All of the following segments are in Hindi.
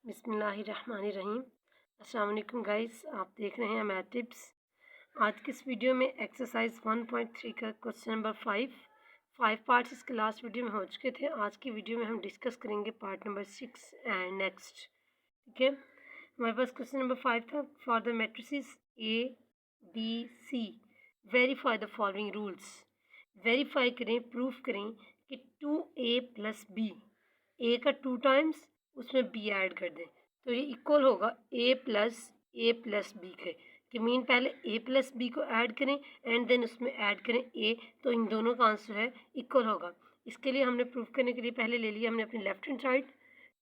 बिस्मिल्लाहिर्रहमानिर्रहीम। अस्सलाम वालेकुम गाइस, आप देख रहे हैं मैथ टिप्स। आज की इस वीडियो में एक्सरसाइज 1.3 का क्वेश्चन नंबर 5 पार्ट्स इसके लास्ट वीडियो में हो चुके थे। आज की वीडियो में हम डिस्कस करेंगे पार्ट नंबर 6 एंड नेक्स्ट। ठीक है, हमारे पास क्वेश्चन नंबर 5 था। For the matrices A B C verify the following rules. Verify करें, प्रूफ करें कि 2a प्लस बी, ए का 2 टाइम्स उसमें बी ऐड कर दें तो ये इक्वल होगा ए प्लस बी के। कि मीन पहले ए प्लस बी को ऐड करें एंड देन उसमें ऐड करें ए, तो इन दोनों का आंसर है इक्वल होगा। इसके लिए हमने प्रूफ करने के लिए पहले ले लिया हमने अपनी left hand side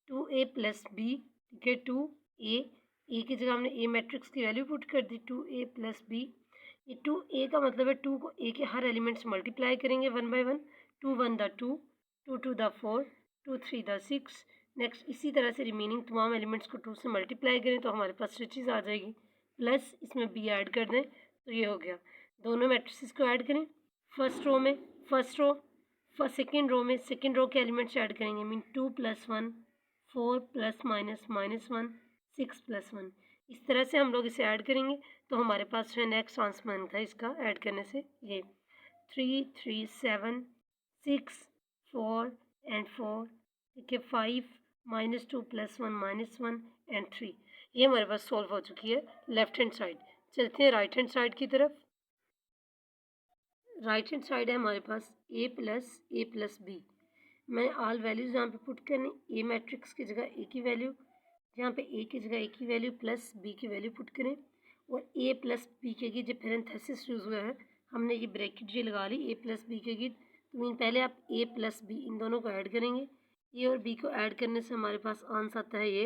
2a plus B. ठीक है, 2a की जगह हमने ए मैट्रिक्स की वैल्यू पुट कर दी 2a प्लस बी। ये 2a का मतलब है 2 को a के हर एलिमेंट से मल्टीप्लाई करेंगे 1 by 1। 2 1 the 2, 2 2 the 4, 2 3 the 6। Next इसी तरह से रिमेनिंग तमाम एलिमेंट्स को 2 से मल्टीप्लाई करें तो हमारे पास ये चीज़ आ जाएगी। प्लस इसमें बी ऐड कर दें तो ये हो गया। दोनों मैट्रिसेस को ऐड करें। फर्स्ट रो में सेकेंड रो में सेकेंड रो के एलिमेंट्स ऐड करेंगे। मीन 2 + 1, 4 + -1, 6 + 1। इस तरह से हम लोग इसे ऐड करेंगे तो हमारे पास है नेक्स्ट आंसर बनता है इसका ऐड करने से ये 3 3 7 6 4 एंड 4। ठीक है, 5 -2 + 1 -1 एंड 3। ये हमारे पास सॉल्व हो चुकी है लेफ्ट हैंड साइड। चलते हैं राइट हैंड साइड की तरफ। राइट हैंड साइड है हमारे पास a प्लस बी। मैंने ऑल वैल्यूज़ यहाँ पे पुट करनी। ए मैट्रिक्स की जगह ए की वैल्यू, यहाँ पे ए की जगह ए की वैल्यू प्लस बी की वैल्यू पुट करें। और ए प्लस बी के गिद जो पैरेंथेसिस यूज़ हुआ है हमने ये ब्रैकेट ये लगा ली ए प्लस बी के गिद। तो मीन पहले आप ए प्लस बी इन दोनों को ऐड करेंगे। ए और बी को ऐड करने से हमारे पास आंसर आता है ये।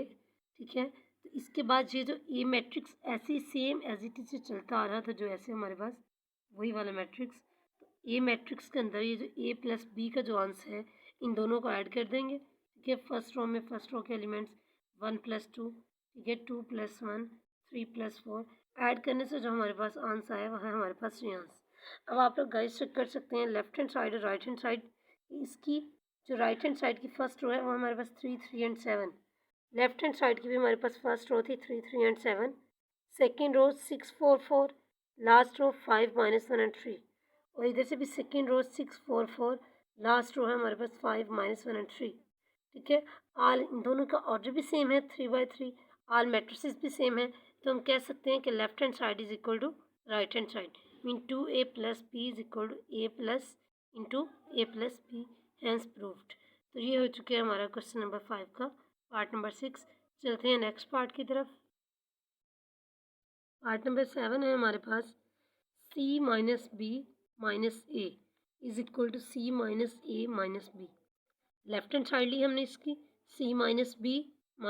ठीक है, तो इसके बाद ये जो ए मैट्रिक्स ऐसे सेम एज इट इज चलता आ रहा था जो ऐसे हमारे पास वही वाला मैट्रिक्स। ए मैट्रिक्स के अंदर ये जो ए प्लस बी का जो आंसर है इन दोनों को ऐड कर देंगे। ठीक है, फर्स्ट रो में फर्स्ट रो के एलिमेंट्स 1 + 2, ठीक है, 2 + 1, 3 + 4 ऐड करने से जो हमारे पास आंसर आया वह है हमारे पास ये आंसर। अब आप लोग गाइस चेक कर सकते हैं लेफ्ट हैंड साइड और राइट हैंड साइड। इसकी जो राइट हैंड साइड की फर्स्ट रो है वो हमारे पास 3 3 एंड 7। लेफ्ट हैंड साइड की भी हमारे पास फर्स्ट रो थी 3 3 and 7। Second row 6 4 4, last row 5 -1 and 3। और इधर से भी सेकेंड रो 6 4 4, लास्ट रो है हमारे पास 5 -1 एंड 3। ठीक है, ऑल इन दोनों का ऑर्डर भी सेम है 3 बाई 3। ऑल मैट्रिसेस भी सेम है तो हम कह सकते हैं कि left hand side is equal to right hand side. Mean 2a plus B is equal to a plus into A plus B, hence proved. तो ये हो चुके हैं हमारा क्वेश्चन नंबर 5 का पार्ट नंबर 6। चलते हैं नेक्स्ट पार्ट की तरफ। पार्ट नंबर 7 है हमारे पास c - b - a is equal to c - a - b। Left hand side ली हमने इसकी c - b -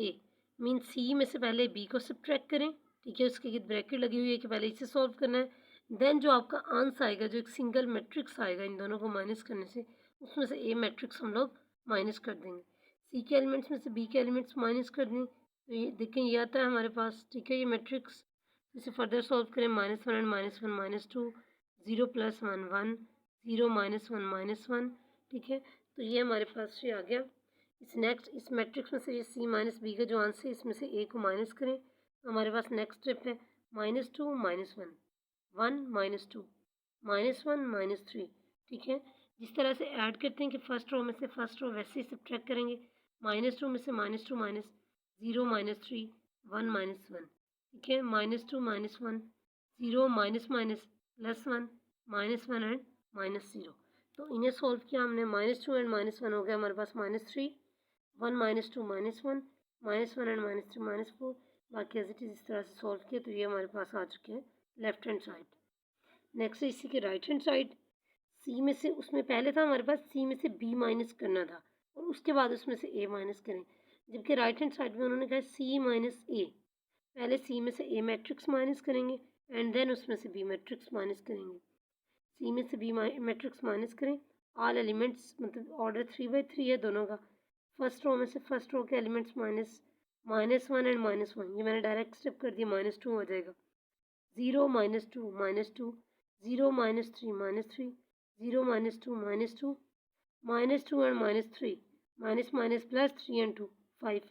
a। Mean c में से पहले b को सब्ट्रैक्ट करें। ठीक है, उसके बाद ब्रैकेट लगी हुई है कि पहले इसे सॉल्व करना है। देन जो आपका आंसर आएगा जो एक सिंगल मैट्रिक्स आएगा इन दोनों को माइनस करने से उसमें से a मैट्रिक्स हम लोग माइनस कर देंगे। c के एलिमेंट्स में से b के एलिमेंट्स माइनस कर दें तो ये देखें ये आता है हमारे पास। ठीक है, ये मैट्रिक्स इसे फर्दर सॉल्व करें -1 एंड -1 -2, 0 + 1 1, 0 -1 -1। ठीक है, तो ये हमारे पास ये आ गया। इस मैट्रिक्स में से ये c - b का जो आंसर है इसमें से a को माइनस करें तो हमारे पास नेक्स्ट स्टेप है -2 - 1, 1 -2, -1 -3। ठीक है, जिस तरह से ऐड करते हैं कि फर्स्ट रो में से फर्स्ट रो वैसे ही सब्ट्रैक्ट करेंगे। -2 में से -2 माइनस 0 -3 1 -1। ठीक है, -2 -1 0 +1 -1 एंड -0। तो इन्हें सॉल्व किया हमने। -2 एंड -1 हो गया हमारे पास -3, 1 -2 -1, -1 एंड -3 -4। बाकी एज इट इज इस तरह से सॉल्व किया तो ये हमारे पास आ चुके हैं लेफ्ट हैंड साइड। नेक्स्ट इसी के राइट हैंड साइड सी में से उसमें पहले था हमारे पास सी में से बी माइनस करना था और उसके बाद उसमें से ए माइनस करें। जबकि राइट हैंड साइड में उन्होंने कहा सी - ए। पहले सी में से ए मैट्रिक्स माइनस करेंगे एंड देन उसमें से बी मैट्रिक्स माइनस करेंगे। सी में से बी मैट्रिक्स माइनस करें। ऑल एलिमेंट्स मतलब ऑर्डर 3 बाई 3 है दोनों का। फर्स्ट रो में से फर्स्ट रो के एलिमेंट्स -1 एंड -1। ये मैंने डायरेक्ट स्टेप कर दिया, -2 हो जाएगा। 0 -2 -2, 0 -3 -3, 0 -2 -2, -2 and -3, minus minus plus 3 and 2 5।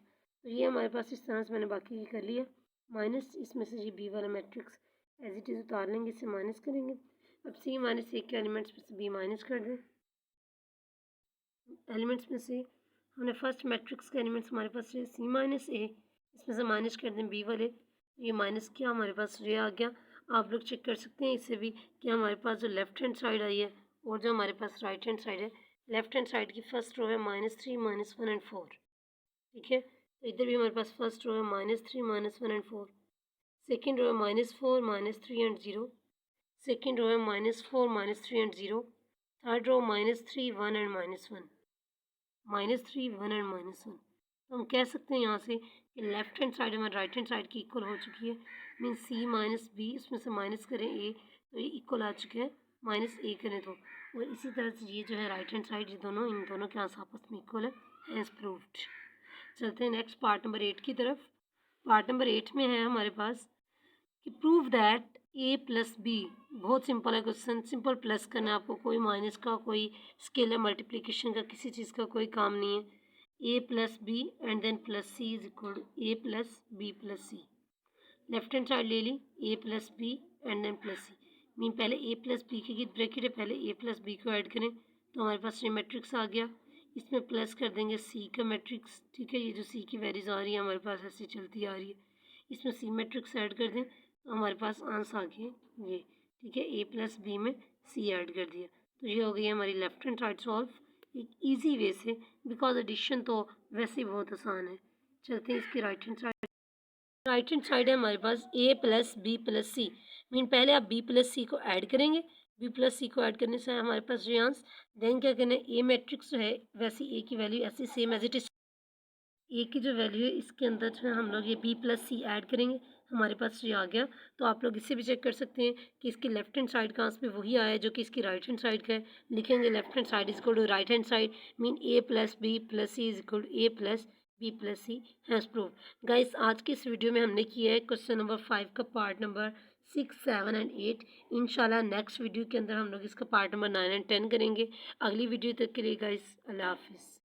तो ये हमारे पास इस तरह से मैंने बाकी की कर लिया। माइनस इसमें से ये बी वाला मैट्रिक्स एज इट इज़ उतार लेंगे, इससे माइनस करेंगे। अब सी माइनस ए के एलिमेंट्स में से बी माइनस कर दें। एलिमेंट्स में से हमने फर्स्ट मैट्रिक्स के एलिमेंट्स हमारे पास है सी माइनस ए, इसमें से माइनस कर दें बी वाले, ये माइनस किया हमारे पास ये आ गया। आप लोग चेक कर सकते हैं इससे भी कि हमारे पास जो लेफ्ट हैंड साइड आई है और जो हमारे पास राइट हैंड साइड है, लेफ्ट हैंड साइड की फर्स्ट रो है -3 -1 एंड 4, ठीक है। तो इधर भी हमारे पास फर्स्ट रो है -3 -1 एंड 4, सेकेंड रो है -4 -3 एंड 0, सेकेंड रो है -4 -3 and 0, third row -3 1 and -1, -3 1 and -1। तो हम कह सकते हैं यहाँ से कि लेफ्ट हैंड साइड हमारे राइट हैंड साइड की इक्वल हो चुकी है। मीन सी माइनस बी, उसमें से माइनस करें ए तो ये इक्वल आ चुके हैं, माइनस ए करें तो। और इसी तरह से ये जो है राइट हैंड साइड, ये दोनों इन दोनों के आंसर आपस में इक्वल है, हैज़ प्रूव्ड। चलते हैं नेक्स्ट पार्ट नंबर 8 की तरफ। पार्ट नंबर 8 में है हमारे पास कि prove that A plus B. बहुत सिंपल है क्वेश्चन, सिंपल प्लस करना है आपको, कोई माइनस का, कोई स्केलर मल्टीप्लिकेशन का, किसी चीज़ का कोई काम नहीं है। A plus B and then plus C is equal to A plus B plus C. Left hand side ले ली, A plus B and then plus C. Mean पहले ए प्लस बी की ब्रैकेट है, पहले ए प्लस बी को ऐड करें तो हमारे पास ये मैट्रिक्स आ गया। इसमें प्लस कर देंगे सी का मैट्रिक्स, ठीक है। ये जो सी की वैल्यूज आ रही है हमारे पास ऐसे चलती आ रही है, इसमें सी मैट्रिक्स ऐड कर दें तो हमारे पास आंसर आ गया ये, ठीक है। ए प्लस बी में सी ऐड कर दिया तो ये हो गई हमारी लेफ्ट हैंड साइड सॉल्व एक ईजी वे से, बिकॉज एडिशन तो वैसे ही बहुत आसान है। चलते हैं इसकी right hand side. Right hand side है हमारे पास ए plus B plus C. Mean पहले आप बी प्लस सी को ऐड करेंगे, बी प्लस सी को ऐड करने से हमारे पास ये आंसर। देन क्या करना है, ए मैट्रिक्स जो है वैसे ए की वैल्यू ऐसी सेम एज इट इज, ए की जो वैल्यू है इसके अंदर जो है हम लोग ये बी प्लस सी ऐड करेंगे, हमारे पास ये आ गया। तो आप लोग इससे भी चेक कर सकते हैं कि इसकी लेफ्ट हैंड साइड का आंसर भी वही आया है जो कि इसकी राइट हैंड साइड का है। लिखेंगे left hand side is equal to right hand side, mean A plus B plus C is equal to A plus B plus C has prove. Guys आज की इस वीडियो में हमने किया है क्वेश्चन नंबर 5 का पार्ट नंबर 6, 7 एंड 8। इंशाल्लाह नेक्स्ट वीडियो के अंदर हम लोग इसका पार्ट नंबर 9 एंड 10 करेंगे। अगली वीडियो तक के लिए गाइस अल्लाह हाफिज़।